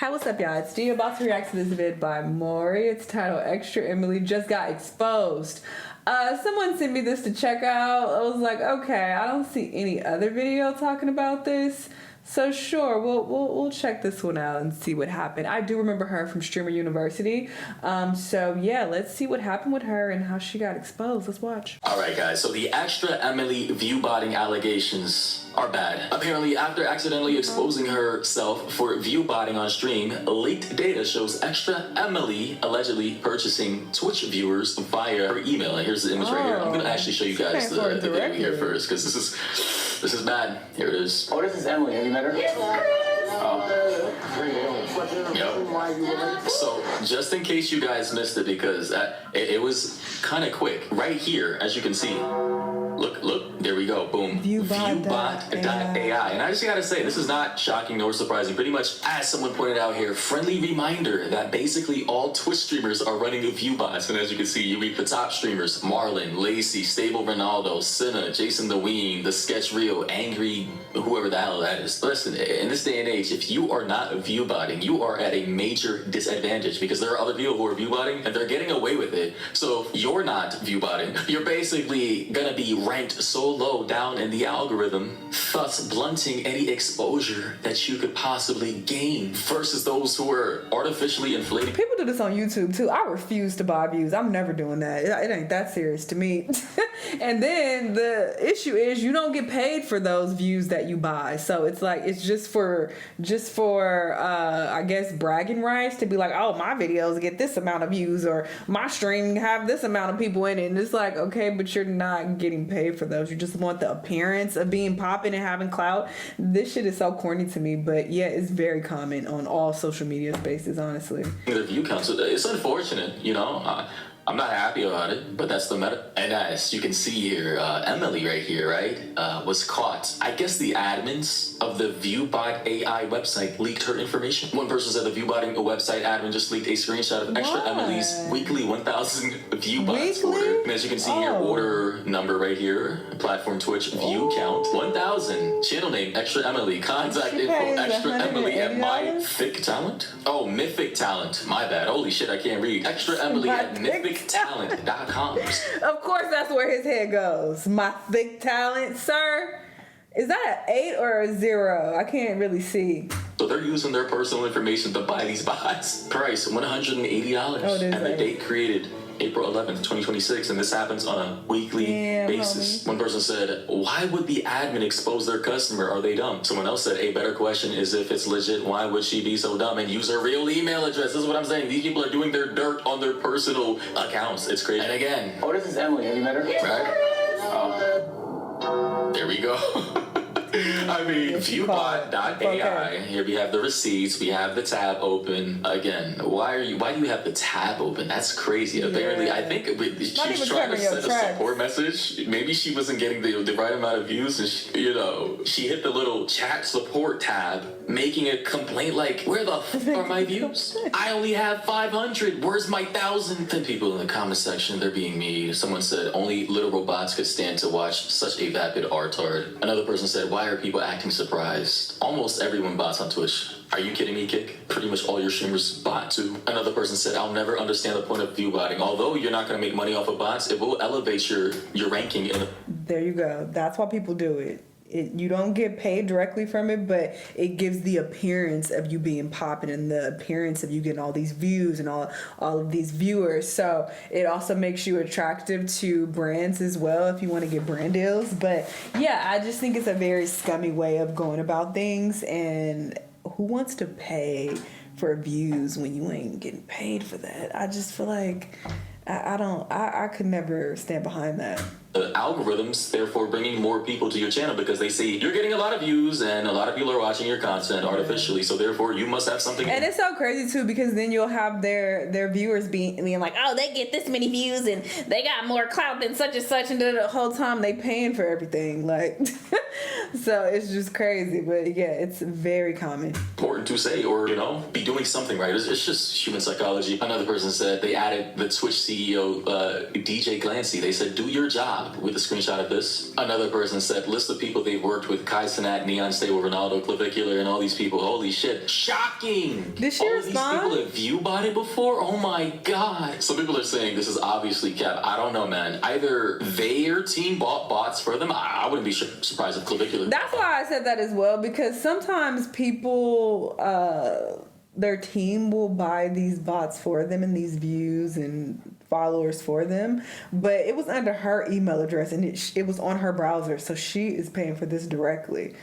Hi, what's up, y'all? It's Dee about to react to this vid by Maury. It's titled ExtraEmily Just Got Exposed. Someone sent me this to check out. I was like, okay, I don't see any other video talking about this. So sure, we'll check this one out and see what happened. I do remember her from Streamer University. So yeah, let's see what happened with her and how she got exposed. Let's watch. All right, guys. So the ExtraEmily Viewbotting allegations are bad. Apparently, after accidentally exposing herself for viewbotting on stream, leaked data shows ExtraEmily allegedly purchasing Twitch viewers via her email. And here's the image right here. I'm gonna actually show you guys the video here first because this is bad. Here it is. Oh, this is Emily. Have you met her? Yep. So just in case you guys missed it, because it was kind of quick. Right here, as you can see. Look, there we go, boom. Viewbot.ai. And I just gotta say, this is not shocking nor surprising. Pretty much, as someone pointed out here, friendly reminder that basically all Twitch streamers are running Viewbots. And as you can see, you read the top streamers: Marlon, Lacey, Stable Ronaldo, Cinna, Jason the Ween, The Sketch Reel, Angry, whoever the hell that is. Listen, in this day and age, if you are not viewbotting, you are at a major disadvantage because there are other people who are viewbotting and they're getting away with it. So if you're not viewbotting, you're basically gonna be ranked so low down in the algorithm, thus blunting any exposure that you could possibly gain versus those who are artificially inflating. People do this on YouTube too. I refuse to buy views. I'm never doing that. It ain't that serious to me. And then the issue is you don't get paid for those views that you buy. So it's like it's just for I guess bragging rights to be like, oh, my videos get this amount of views or my stream have this amount of people in it. And it's like, okay, but you're not getting paid for those. You just want the appearance of being popping and having clout. This shit is so corny to me, but yeah, it's very common on all social media spaces, honestly. The view count, so it's unfortunate, you know. I'm not happy about it, but that's the meta. And as you can see here, Emily right here, right, was caught. I guess the admins of the Viewbot AI website leaked her information. One person said the Viewbotting website admin just leaked a screenshot of ExtraEmily's weekly 1,000 Viewbots order. And as you can see here, order number right here, platform Twitch view count 1,000. Channel name ExtraEmily. Contact info ExtraEmily at My Thick Talent. Oh, Mythic Talent. My bad. Holy shit, I can't read. ExtraEmily at MythicTalent.com. Of course, that's where his head goes. My thick talent, sir. Is that an 8 or a 0? I can't really see. So they're using their personal information to buy these bots. Price $180. Oh, and the date created April 11th, 2026. And this happens on a weekly basis. Homie. One person said, why would the admin expose their customer? Are they dumb? Someone else said, a better question is if it's legit, why would she be so dumb and use her real email address? This is what I'm saying. These people are doing their dirt on their personal accounts. It's crazy. And again. Oh, this is Emily. Have you met her? Right? Oh. There we go. I mean, Viewbot.ai. Here we have the receipts. We have the tab open. Again, why do you have the tab open? That's crazy. Apparently, I think she's trying to send a support message. Maybe she wasn't getting the right amount of views, and she hit the little chat support tab, making a complaint like, "Where the f are my views? I only have 500. Where's my 1,000?" Then people in the comment section, they're being mean. Someone said, "Only little robots could stand to watch such a vapid artard." Another person said, "Why are people acting surprised? Almost everyone bots on Twitch." Are you kidding me, Kick? Pretty much all your streamers bot too. Another person said, "I'll never understand the point of viewbotting. Although you're not going to make money off of bots, it will elevate your ranking." There you go. That's why people do it. You don't get paid directly from it, but it gives the appearance of you being popping and the appearance of you getting all these views and all of these viewers. So it also makes you attractive to brands as well if you want to get brand deals. But yeah, I just think it's a very scummy way of going about things. And who wants to pay for views when you ain't getting paid for that? I just feel like I could never stand behind that. The algorithms, therefore, bringing more people to your channel because they see you're getting a lot of views and a lot of people are watching your content artificially. So therefore, you must have something. And it's so crazy too because then you'll have their viewers being like, oh, they get this many views and they got more clout than such and such, and the whole time they paying for everything. Like, So it's just crazy, but yeah, it's very common. Important to say, or be doing something right. It's just human psychology. Another person said they added the Twitch CEO DJ Glancy. They said do your job with a screenshot of this. Another person said list the people they've worked with: Kai Cenat, Neon Stable, Ronaldo, Clavicular, and all these people. Holy shit, shocking! Did she all respond? These people have Viewbotted before. Oh my god! Some people are saying this is obviously cap. I don't know, man. Either their team bought bots for them. I wouldn't be surprised if Clavicular. That's why I said that as well, because sometimes people, their team will buy these bots for them and these views and followers for them, but it was under her email address and it was on her browser, so she is paying for this directly.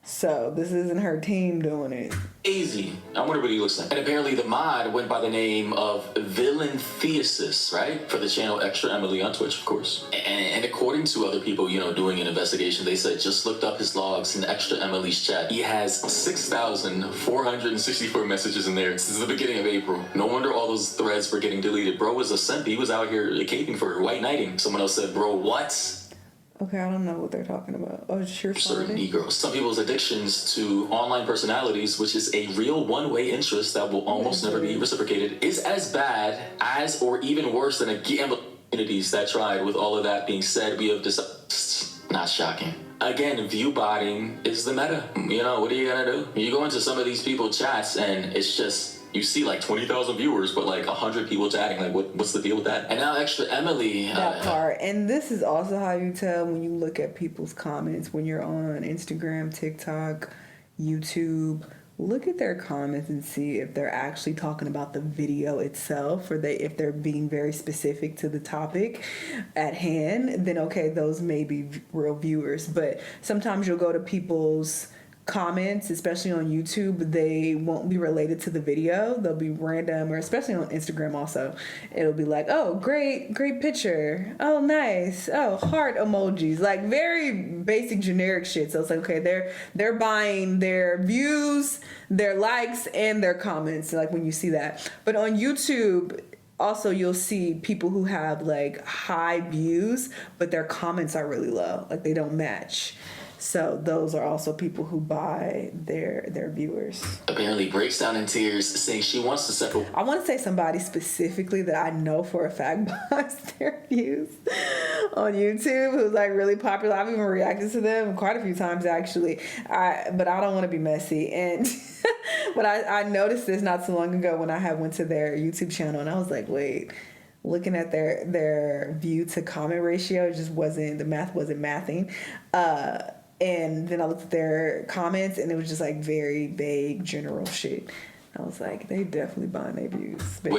So this isn't her team doing it. Easy. I wonder what he looks like. And apparently the mod went by the name of Villain Thesis, right? For the channel ExtraEmily on Twitch, of course. And according to other people, doing an investigation, they said just looked up his logs in ExtraEmily's chat. He has 6,464 messages in there since the beginning of April. No wonder all those threads were getting deleted. Bro was a simp. He was out here caping for white knighting. Someone else said, bro, what? Okay, I don't know what they're talking about. Oh, sure. Certain Negroes. Some people's addictions to online personalities, which is a real one-way interest that will almost never be reciprocated, is as bad as or even worse than a gambling communities that tried. With all of that being said, we have decided. Not shocking. Again, viewbotting is the meta. What are you gonna do? You go into some of these people's chats and it's just, you see like 20,000 viewers, but like 100 people chatting. Like, what's the deal with that? And now ExtraEmily. That part. And this is also how you tell when you look at people's comments when you're on Instagram, TikTok, YouTube. Look at their comments and see if they're actually talking about the video itself, or if they're being very specific to the topic at hand. Then okay, those may be real viewers. But sometimes you'll go to people's comments, especially on YouTube, they won't be related to the video. They'll be random, or especially on Instagram also. It'll be like, oh, great picture. Oh, nice. Oh, heart emojis. Like very basic generic shit. So it's like, okay, they're buying their views, their likes, and their comments, like when you see that. But on YouTube, also you'll see people who have like high views, but their comments are really low. Like they don't match. So those are also people who buy their viewers. Apparently breaks down in tears saying she wants to separate. I want to say somebody specifically that I know for a fact buys their views on YouTube who's like really popular. I've even reacted to them quite a few times actually. But I don't want to be messy. And but I noticed this not so long ago when I went to their YouTube channel and I was like, wait. Looking at their view to comment ratio, the math wasn't mathing. And then I looked at their comments and it was just like very vague, general shit. I was like, they definitely buying their views. But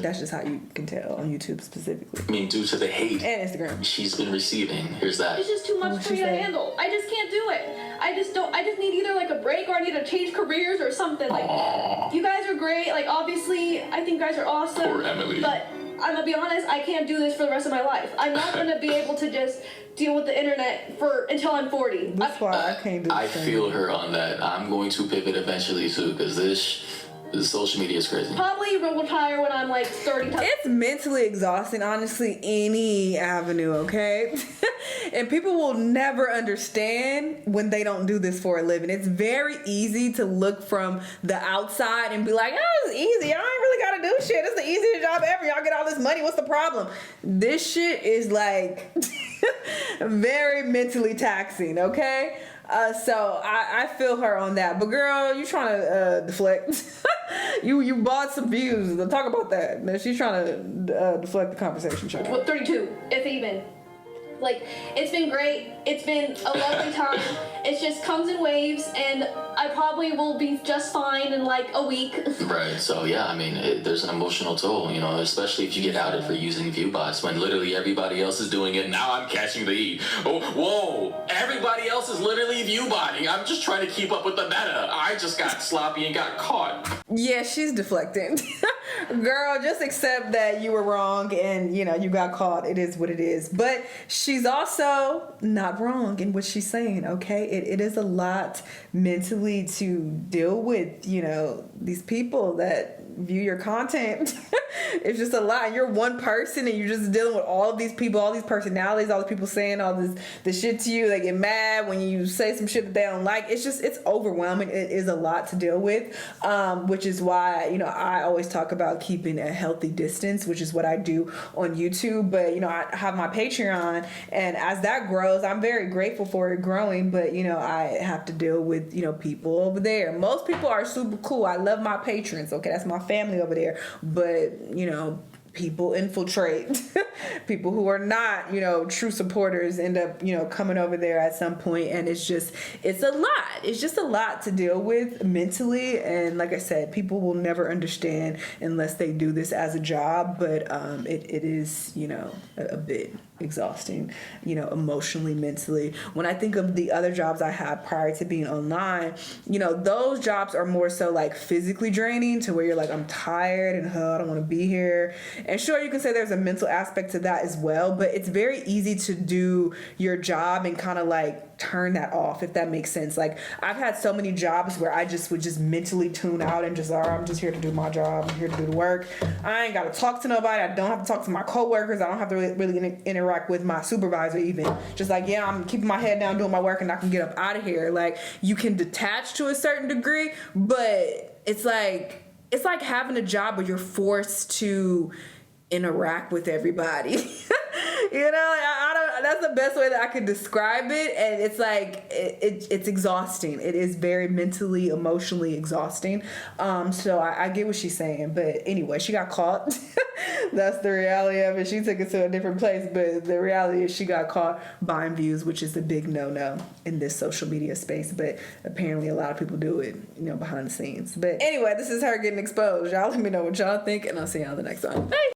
that's just how you can tell on YouTube specifically. I mean, due to the hate and Instagram she's been receiving. Here's that. It's just too much for me to handle. I just can't do it. I just need either like a break or I need to change careers or something. Like, you guys are great. Like, obviously, I think you guys are awesome. Poor Emily. But I'm gonna be honest, I can't do this for the rest of my life. I'm not gonna be able to just deal with the internet until I'm 40. That's why I can't do I feel her on that. I'm going to pivot eventually too, because this social media is crazy. Probably will retire when I'm like 30. It's mentally exhausting, honestly, any avenue, okay? And people will never understand when they don't do this for a living. It's very easy to look from the outside and be like, oh, it's easy. I ain't really got to do shit. It's the easiest job ever. Y'all get all this money. What's the problem? This shit is like very mentally taxing, okay? So I feel her on that. But girl, you trying to deflect. You bought some views. Talk about that. Man, she's trying to deflect the conversation. 32, if even. Like, it's been great. It's been a lovely time. It just comes in waves, and I probably will be just fine in like a week. Right. So yeah, I mean, there's an emotional toll, especially if you get outed for using viewbots when literally everybody else is doing it. Now I'm catching the heat. Oh, whoa! Everybody else is literally viewbotting. I'm just trying to keep up with the meta. I just got sloppy and got caught. Yeah, she's deflecting. Girl, just accept that you were wrong and, you got caught. It is what it is. But she's also not wrong in what she's saying, okay? It is a lot mentally to deal with, these people that view your content. It's just a lot. You're one person and you're just dealing with all of these people, all these personalities, all the people saying all this shit to you. They get mad when you say some shit that they don't like. It's overwhelming. It is a lot to deal with, which is why, I always talk about keeping a healthy distance, which is what I do on YouTube. But, I have my Patreon, and as that grows, I'm very grateful for it growing. But, I have to deal with, people over there. Most people are super cool. I love my patrons. Okay, that's my family over there. But, people infiltrate. People who are not, true supporters end up, coming over there at some point, and it's a lot. It's just a lot to deal with mentally, and like I said, people will never understand unless they do this as a job, but it is, a bit exhausting, emotionally, mentally. When I think of the other jobs I had prior to being online, those jobs are more so like physically draining, to where you're like, I'm tired and I don't want to be here. And sure, you can say there's a mental aspect to that as well, but it's very easy to do your job and kind of like turn that off, if that makes sense. Like, I've had so many jobs where I just would just mentally tune out and just, I'm just here to do my job. I'm here to do the work. I ain't got to talk to nobody. I don't have to talk to my coworkers. I don't have to really interact with my supervisor even. Just like, yeah, I'm keeping my head down, doing my work, and I can get up out of here. Like, you can detach to a certain degree, but it's like having a job where you're forced to interact with everybody. I don't. That's the best way that I could describe it, and it's like it's exhausting. It is very mentally, emotionally exhausting. So I get what she's saying, but anyway, she got caught. That's the reality of it. She took it to a different place, but the reality is she got caught buying views, which is a big no-no in this social media space. But apparently, a lot of people do it, behind the scenes. But anyway, this is her getting exposed. Y'all let me know what y'all think, and I'll see y'all in the next one. Bye.